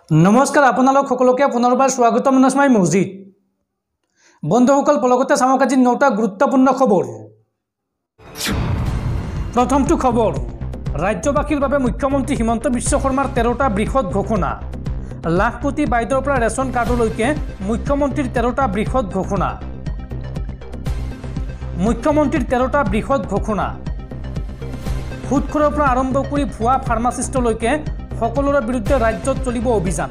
नमस्कार आपनालोक सकलोके पुनर्बार स्वागत मनस्माई मस्जिद बंधुসকল पलकते चामक आज 9टा गुरुत्वपूर्ण खबर। प्रथमটো खबर राज्यबासीर বাবে मुख्यमंत्री हिमंत विश्व शर्मार 13टा बृहत घोषणा। लाखपति বাইদেউৰ পৰা ৰেশন কাৰ্ডলৈকে मुख्यमंत्रीर 13टा बृहत घोषणा। मुख्यमंत्रीर 13टा बृहत घोषणा। সুদখোৰৰ পৰা আৰম্ভ কৰি ভুৱা ফাৰ্মাচিষ্টলৈকে সকলোৰে বিৰুদ্ধে ৰাজ্যত চলিব অভিযান।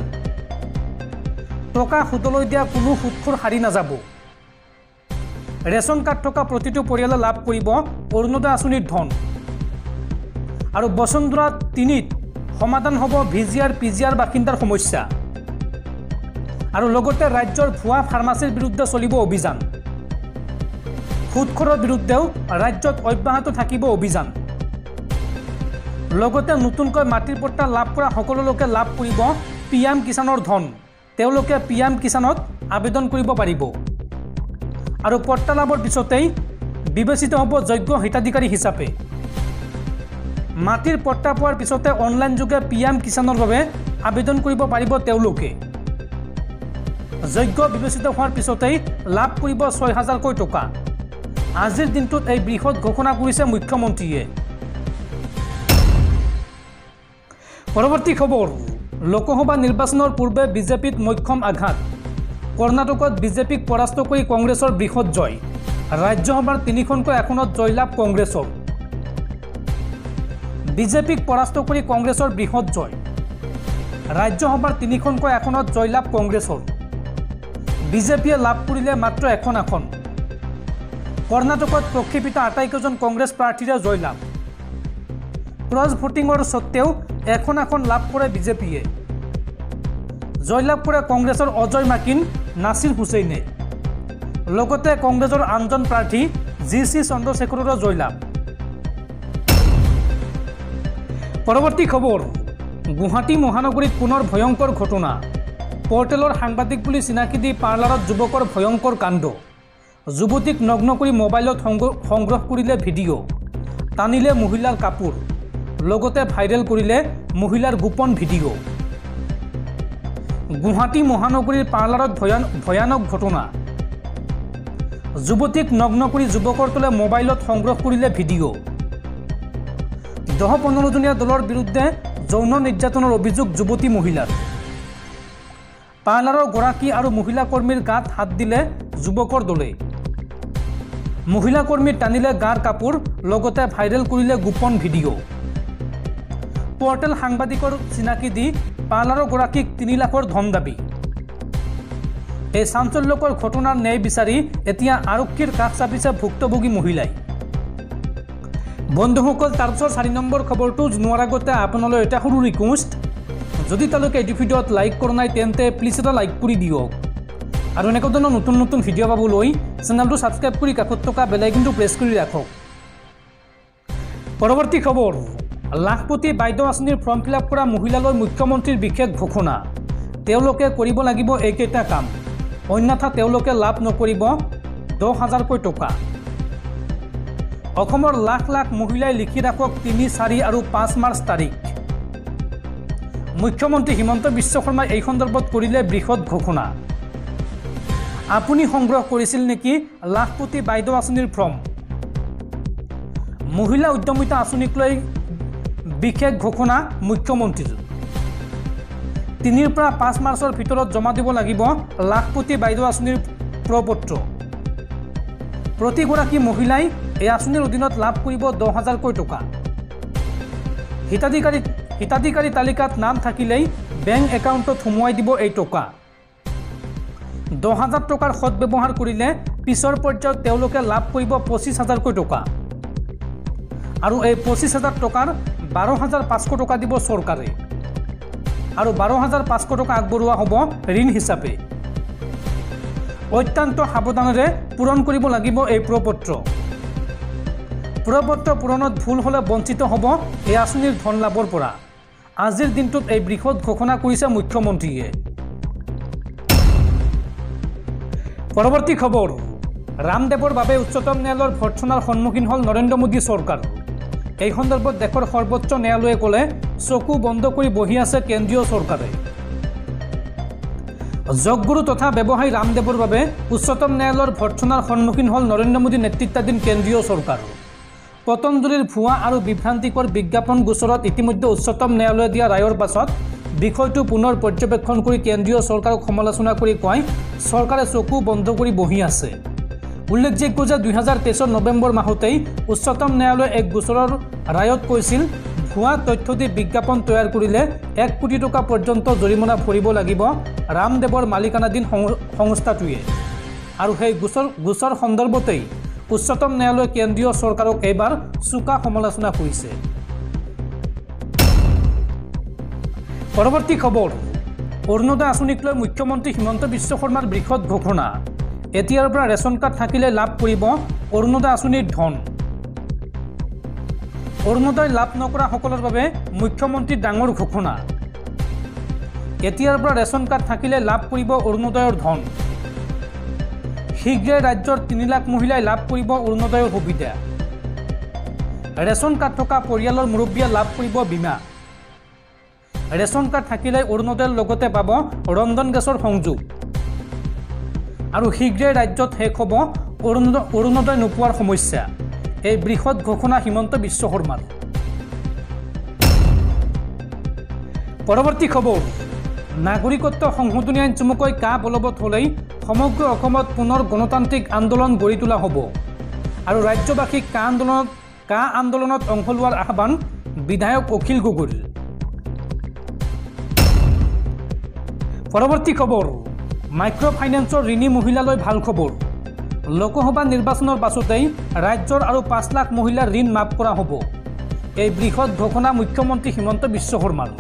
টকা সুদলৈ দিয়া কোনো সুদখোৰ হাৰি নাযাব। ৰেশন কাৰ্ড থকা প্ৰতিটো পৰিয়ালে লাভ কৰিব অৰুণোদয় আঁচনিৰ ধন। আৰু বসুন্ধৰা 3ত সমাধান হ'ব ভিজিআৰ পিজিআৰ বাসিন্দাৰ সমস্যা। আৰু লগতে ৰাজ্যৰ ভুৱা ফাৰ্মাচিৰ বিৰুদ্ধে চলিব অভিযান। সুদখোৰৰ বিৰুদ্ধেও ৰাজ্যত অব্যাহত থাকিব অভিযান। লগতে নতুনকৈ মাটিৰ পট্টা লাভ কৰা সকলো লোকে লাভ কৰিব পিএম কিষাণৰ ধন। তেওঁলোকে পিএম কিষাণত আবেদন কৰিব পাৰিব। আৰু পট্টা লাভৰ পিছতেই বিবেচিত হ'ব যোগ্য হিতাধিকাৰী হিচাপে। মাটিৰ পট্টা পোৱাৰ পিছতে অনলাইন যোগে পিএম কিষাণৰ বাবে আবেদন কৰিব পাৰিব তেওঁলোকে। যোগ্য বিবেচিত হোৱাৰ পিছতেই লাভ কৰিব ৬,০০০ টকা। আজিৰ দিনটোত এই বৃহৎ ঘোষণা কৰিছে মুখ্যমন্ত্ৰীয়ে। পৰৱৰ্তী খবৰ লোকসভা নিৰ্বাচনৰ পূৰ্বে বিজেপিত মক্ষম আঘাত। কৰ্ণাটকত বিজেপিক পৰাস্ত কৰি কংগ্ৰেছৰ বৃহৎ জয়। ৰাজ্যসভাৰ ৩খনকৈ আসনত জয়লাভ কংগ্ৰেছৰ। বিজেপিক পৰাস্ত কৰি কংগ্ৰেছৰ বৃহৎ জয়। ৰাজ্যসভাৰ ৩খনকৈ আসনত জয়লাভ কংগ্ৰেছৰ। বিজেপিয়ে লাভ কৰিলে মাত্ৰ এখন আসন। কৰ্ণাটকত প্ৰক্ষেপিত আটাইকেইজন কংগ্ৰেছ প্ৰাৰ্থীৰে জয়লাভ। ক্ৰছ ভোটিঙৰ সত্ত্বেও এখন আসন লাভ কৰে বিজেপিয়ে। জয়লাভ কৰে কংগ্ৰেছৰ অজয় মাকিন নাছিৰ হুছেইনে। লগতে কংগ্ৰেছৰ আনজন প্ৰাৰ্থী জি.চি. চন্দ্ৰশেখৰৰো জয়লাভ। পৰৱৰ্তী খবৰ গুৱাহাটী মহানগৰীত পুনৰ ভয়ংকৰ ঘটনা। পৰ্টেলৰ সাংবাদিক বুলি চিনাকি দি পাৰ্লাৰত যুৱকৰ ভয়ংকৰ কাণ্ড। যুৱতীক নগ্ন কৰি মোবাইলত সংগ্ৰহ কৰিলে ভিডিঅ'। টানিলে মহিলাৰ কাপোৰ। লগতে ভাইৰেল কৰিলে মহিলাৰ গোপন ভিডিঅ'। গুৱাহাটী মহানগৰীৰ পাৰ্লাৰত ভয়ানক ঘটনা। যুৱতীক নগ্ন কৰি যুৱকৰ তোলে মোবাইলত সংগ্ৰহ কৰিলে ভিডিঅ'। 10-15জনীয়া দলৰ বিৰুদ্ধে যৌন নিৰ্যাতনৰ অভিযোগ যুৱতী মহিলাৰ। পাৰ্লাৰৰ গৰাকী আৰু মহিলা কৰ্মীৰ গাত হাত দিলে যুৱকৰ দলে। মহিলা কৰ্মীৰ টানিলে গাৰ কাপোৰ। লগতে ভাইৰেল কৰিলে গোপন ভিডিঅ'। পৰ্টেল সাংবাদিকৰ চিনাকি দি পাৰ্লাৰৰ গৰাকীক 3 লাখৰ ধন দাবী। এই চাঞ্চল্যকৰ ঘটনাৰ ন্যায় বিচাৰি এতিয়া আৰক্ষীৰ কাষ চাপিছে ভুক্তভোগী মহিলাই। বন্ধুসকল তাৰপিছত 4 নম্বৰ খবৰটো জনোৱাৰ আগতে আপোনালৈ এটা সৰু ৰিকুৱেষ্ট, যদি তেওঁলোকে এই ভিডিঅ'ত লাইক কৰা নাই তেন্তে প্লিজ এটা লাইক কৰি দিয়ক। আৰু এনেকুৱা ধৰণৰ নতুন নতুন ভিডিঅ' পাবলৈ চেনেলটো ছাবস্ক্ৰাইব কৰি কাষত থকা বেল আইকনটো প্ৰেছ কৰি ৰাখক। পৰৱৰ্তী খবৰ লাখপতি বাইদেউ আঁচনিৰ ফৰ্ম ফিল-আপ কৰা মহিলালৈ মুখ্যমন্ত্ৰীৰ বিশেষ ঘোষণা। তেওঁলোকে কৰিব লাগিব এইকেইটা কাম, অন্যথা তেওঁলোকে লাভ নকৰিব 10,000কৈ টকা। অসমৰ লাখ লাখ মহিলাই লিখি ৰাখক 3, 4 আৰু 5 মাৰ্চ তাৰিখ। মুখ্যমন্ত্ৰী হিমন্ত বিশ্ব শৰ্মাই এই সন্দৰ্ভত কৰিলে বৃহৎ ঘোষণা। আপুনি সংগ্ৰহ কৰিছিল নেকি লাখপতি বাইদেউ আঁচনিৰ ফৰ্ম? মহিলা উদ্যমিতা আঁচনিক লৈ বিশেষ ঘোষণা মুখ্যমন্ত্ৰীৰ। 3 পৰা 5 মাৰ্চৰ ভিতৰত জমা দিব লাগিব লাখপতি বাইদেউ আঁচনিৰ প্ৰপত্ৰ। প্ৰতিগৰাকী মহিলাই এই আঁচনিৰ অধীনত লাভ কৰিব 10,000কৈ টকা। হিতাধিকাৰী তালিকাত নাম থাকিলেই বেংক একাউণ্টত সোমোৱাই দিব এই টকা। 10,000 টকাৰ সদব্যৱহাৰ কৰিলে পিছৰ পৰ্যায়ত তেওঁলোকে লাভ কৰিব 25,000কৈ টকা। আৰু এই 25,000 টকাৰ 12,500 টকা দিব চৰকাৰে। আৰু 12,500 টকা আগবঢ়োৱা হ'ব ঋণ হিচাপে। অত্যন্ত সাৱধানেৰে পূৰণ কৰিব লাগিব এই প্ৰপত্ৰ। প্ৰপত্ৰ পূৰণত ভুল হ'লে বঞ্চিত হ'ব এই আঁচনিৰ ধন লাভৰ পৰা। আজিৰ দিনটোত এই বৃহৎ ঘোষণা কৰিছে মুখ্যমন্ত্ৰীয়ে। পৰৱৰ্তী খবৰ ৰামদেৱৰ বাবে উচ্চতম ন্যায়ালয়ৰ ভৰ্ৎসনাৰ সন্মুখীন হ'ল নৰেন্দ্ৰ মোদী চৰকাৰ। এই সন্দৰ্ভত দেশৰ সৰ্বোচ্চ ন্যায়ালয়ে ক'লে চকু বন্ধ কৰি বহি আছে কেন্দ্ৰীয় চৰকাৰে। যোগগুৰু তথা ব্যৱসায়ী ৰামদেৱৰ বাবে উচ্চতম ন্যায়ালয়ৰ ভৰ্ৎসনাৰ সন্মুখীন হ'ল নৰেন্দ্ৰ মোদী নেতৃত্বাধীন কেন্দ্ৰীয় চৰকাৰ। পতঞ্জলিৰ ভুৱা আৰু বিভ্ৰান্তিকৰ বিজ্ঞাপন গোচৰত ইতিমধ্যে উচ্চতম ন্যায়ালয়ে দিয়া ৰায়ৰ পাছত বিষয়টো পুনৰ পৰ্যবেক্ষণ কৰি কেন্দ্ৰীয় চৰকাৰক সমালোচনা কৰি কয় চৰকাৰে চকু বন্ধ কৰি বহি আছে। উল্লেখযোগ্য যে 2023 নৱেম্বৰ মাহতেই উচ্চতম ন্যায়ালয়ে এক গোচৰৰ ৰায়ত কৈছিল ভুৱা তথ্য দি বিজ্ঞাপন তৈয়াৰ কৰিলে 1 কোটি টকা পৰ্যন্ত জৰিমনা ভৰিব লাগিব ৰামদেৱৰ মালিকানাধীন সংস্থাটোৱে। আৰু সেই গোচৰ সন্দৰ্ভতেই উচ্চতম ন্যায়ালয়ে কেন্দ্ৰীয় চৰকাৰক এইবাৰ চোকা সমালোচনা কৰিছে। পৰৱৰ্তী খবৰ, অৰুণোদয় আঁচনিক লৈ মুখ্যমন্ত্ৰী হিমন্ত বিশ্ব শৰ্মাৰ বৃহৎ ঘোষণা। এতিয়াৰ পৰা ৰেচন কাৰ্ড থাকিলে লাভ কৰিব অৰুণোদয় আঁচনিৰ ধন। অৰুণোদয় লাভ নকৰা সকলৰ বাবে মুখ্যমন্ত্ৰীৰ ডাঙৰ ঘোষণা। এতিয়াৰ পৰা ৰেচন কাৰ্ড থাকিলে লাভ কৰিব অৰুণোদয়ৰ ধন। শীঘ্ৰে ৰাজ্যৰ 3 লাখ মহিলাই লাভ কৰিব অৰুণোদয়ৰ সুবিধা। ৰেচন কাৰ্ড থকা পৰিয়ালৰ মুৰব্বীয়ে লাভ কৰিব বীমা। ৰেচন কাৰ্ড থাকিলে অৰুণোদয়ৰ লগতে পাব ৰন্ধন গেছৰ সংযোগ। আৰু শীঘ্ৰে ৰাজ্যত শেষ হ'ব অৰুণোদয় নোপোৱাৰ সমস্যা। এই বৃহৎ ঘোষণা হিমন্ত বিশ্ব শৰ্মাৰ। পৰৱৰ্তী খবৰ, নাগৰিকত্ব সংশোধনী আইন চমুকৈ কা বলবৎ হ'লেই সমগ্ৰ অসমত পুনৰ গণতান্ত্ৰিক আন্দোলন গঢ়ি তোলা হ'ব। আৰু ৰাজ্যবাসীক কা আন্দোলনত অংশ লোৱাৰ আহ্বান বিধায়ক অখিল গগৈৰ। পৰৱৰ্তী খবৰ, মাইক্ৰ' ফাইনেন্সৰ ঋণী মহিলালৈ ভাল খবৰ। লোকসভা নিৰ্বাচনৰ পাছতেই ৰাজ্যৰ আৰু 5 লাখ মহিলাৰ ঋণ মাফ কৰা হ'ব। এই বৃহৎ ঘোষণা মুখ্যমন্ত্ৰী হিমন্ত বিশ্ব শৰ্মাৰ।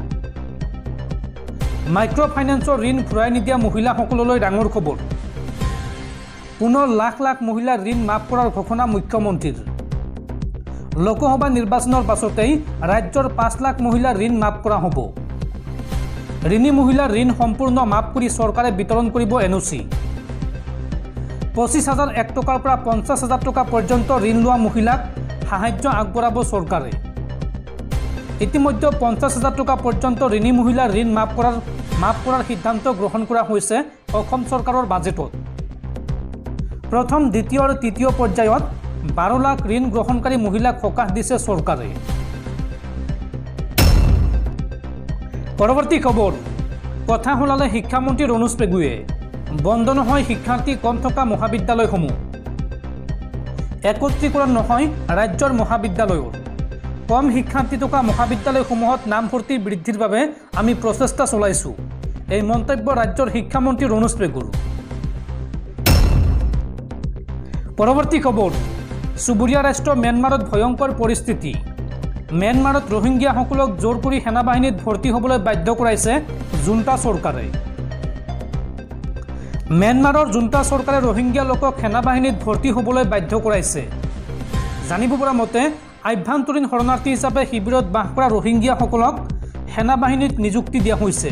মাইক্ৰ' ফাইনেন্সৰ ঋণ ঘূৰাই নিদিয়া মহিলাসকললৈ ডাঙৰ খবৰ। পুনৰ লাখ লাখ মহিলাৰ ঋণ মাফ কৰাৰ ঘোষণা মুখ্যমন্ত্ৰীৰ। লোকসভা নিৰ্বাচনৰ পাছতেই ৰাজ্যৰ 5 লাখ মহিলাৰ ঋণ মাফ কৰা হ'ব। ঋণী মহিলাৰ ঋণ সম্পূৰ্ণ মাফ কৰি চৰকাৰে বিতৰণ কৰিব NOC। 25,001 টকাৰ পৰা 50,000 টকা পৰ্যন্ত ঋণ লোৱা মহিলাক সাহায্য আগবঢ়াব চৰকাৰে। ইতিমধ্যে 50,000 টকা পৰ্যন্ত ঋণী মহিলাৰ ঋণ মাফ কৰাৰ সিদ্ধান্ত গ্ৰহণ কৰা হৈছে অসম চৰকাৰৰ বাজেটত। প্ৰথম, দ্বিতীয় আৰু তৃতীয় পৰ্যায়ত 12 লাখ ঋণ গ্ৰহণকাৰী মহিলাক সকাহ দিছে চৰকাৰে। পৰৱৰ্তী খবৰ, কথা শুনালে শিক্ষামন্ত্ৰী ৰণোজ পেগুৱে। বন্ধ নহয় শিক্ষাৰ্থী কম থকা মহাবিদ্যালয়সমূহ। একত্ৰীকৰণ নহয় ৰাজ্যৰ মহাবিদ্যালয়ৰ। কম শিক্ষাৰ্থী থকা মহাবিদ্যালয়সমূহত নামভৰ্তি বৃদ্ধিৰ বাবে আমি প্ৰচেষ্টা চলাইছোঁ। এই মন্তব্য ৰাজ্যৰ শিক্ষামন্ত্ৰী ৰণোজ পেগুৰ। পৰৱৰ্তী খবৰ, চুবুৰীয়া ৰাষ্ট্ৰ ম্যানমাৰত ভয়ংকৰ পৰিস্থিতি। ম্যানমাৰত ৰোহিংগীয়াসকলক জোৰ কৰি সেনাবাহিনীত ভৰ্তি হ'বলৈ বাধ্য কৰাইছে জুণ্টা চৰকাৰে। ম্যানমাৰৰ জুণ্টা চৰকাৰে ৰোহিংগীয়া লোকক সেনাবাহিনীত ভৰ্তি হ'বলৈ বাধ্য কৰাইছে। জানিব পৰা মতে আভ্যন্তৰীণ শৰণাৰ্থী হিচাপে শিবিৰত বাস কৰা ৰোহিংগীয়াসকলক সেনাবাহিনীত নিযুক্তি দিয়া হৈছে।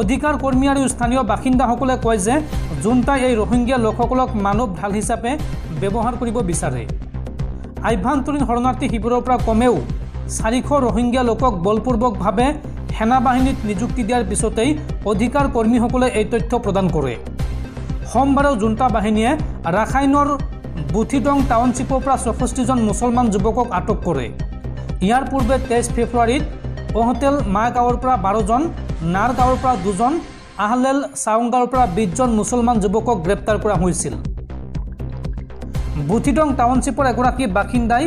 অধিকাৰ কৰ্মী আৰু স্থানীয় বাসিন্দাসকলে কয় যে জুণ্টাই এই ৰোহিংগীয়া লোকসকলক মানৱ ঢাল হিচাপে ব্যৱহাৰ কৰিব বিচাৰে। আভ্যন্তৰীণ শৰণাৰ্থী শিবিৰৰ পৰা কমেও 400 ৰোহিংগীয়া লোকক বলপূৰ্বকভাৱে সেনাবাহিনীত নিযুক্তি দিয়াৰ পিছতেই অধিকাৰ কৰ্মীসকলে এই তথ্য প্ৰদান কৰে। সোমবাৰে জুণ্টা বাহিনীয়ে ৰাখাইনৰ বুথিডং টাউনশ্বিপৰ পৰা 64জন মুছলমান যুৱকক আটক কৰে। ইয়াৰ পূৰ্বে 23 ফেব্ৰুৱাৰীত অহতেল মা গাঁৱৰ পৰা 12জন, নাৰ গাঁৱৰ পৰা 2জন, আহলেল চাউংগাঁৱৰ পৰা 20জন মুছলমান যুৱকক গ্ৰেপ্তাৰ কৰা হৈছিল। বুথিডং টাউনশ্বিপৰ এগৰাকী বাসিন্দাই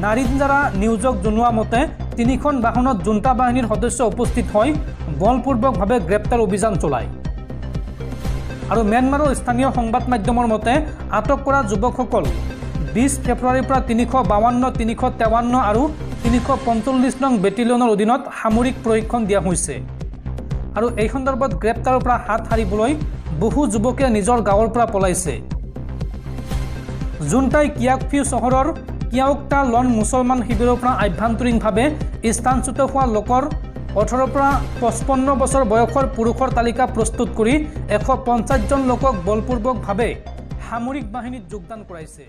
নাৰিঞ্জাৰা নিউজক জনোৱা মতে 3খন বাহনত জুণ্টা বাহিনীৰ সদস্য উপস্থিত হৈ বলপূৰ্বকভাৱে গ্ৰেপ্তাৰ অভিযান চলায়। আৰু ম্যানমাৰৰ স্থানীয় সংবাদ মাধ্যমৰ মতে আটক কৰা যুৱকসকল 20 ফেব্ৰুৱাৰীৰ পৰা 352, 353 আৰু 345 নং বেটেলিয়নৰ অধীনত সামৰিক প্ৰশিক্ষণ দিয়া হৈছে। আৰু এই সন্দৰ্ভত গ্ৰেপ্তাৰৰ পৰা হাত সাৰিবলৈ বহু যুৱকে নিজৰ গাঁৱৰ পৰা পলাইছে। জুণ্টাই কিয়াকফিউ চহৰৰ কিয়াউক্টা লন মুছলমান শিবিৰৰ পৰা আভ্যন্তৰীণভাৱে স্থানচ্যুত হোৱা লোকৰ 18 পৰা 55 বছৰ বয়সৰ পুৰুষৰ তালিকা প্ৰস্তুত কৰি 150জন লোকক বলপূৰ্বকভাৱে সামৰিক বাহিনীত যোগদান কৰাইছে।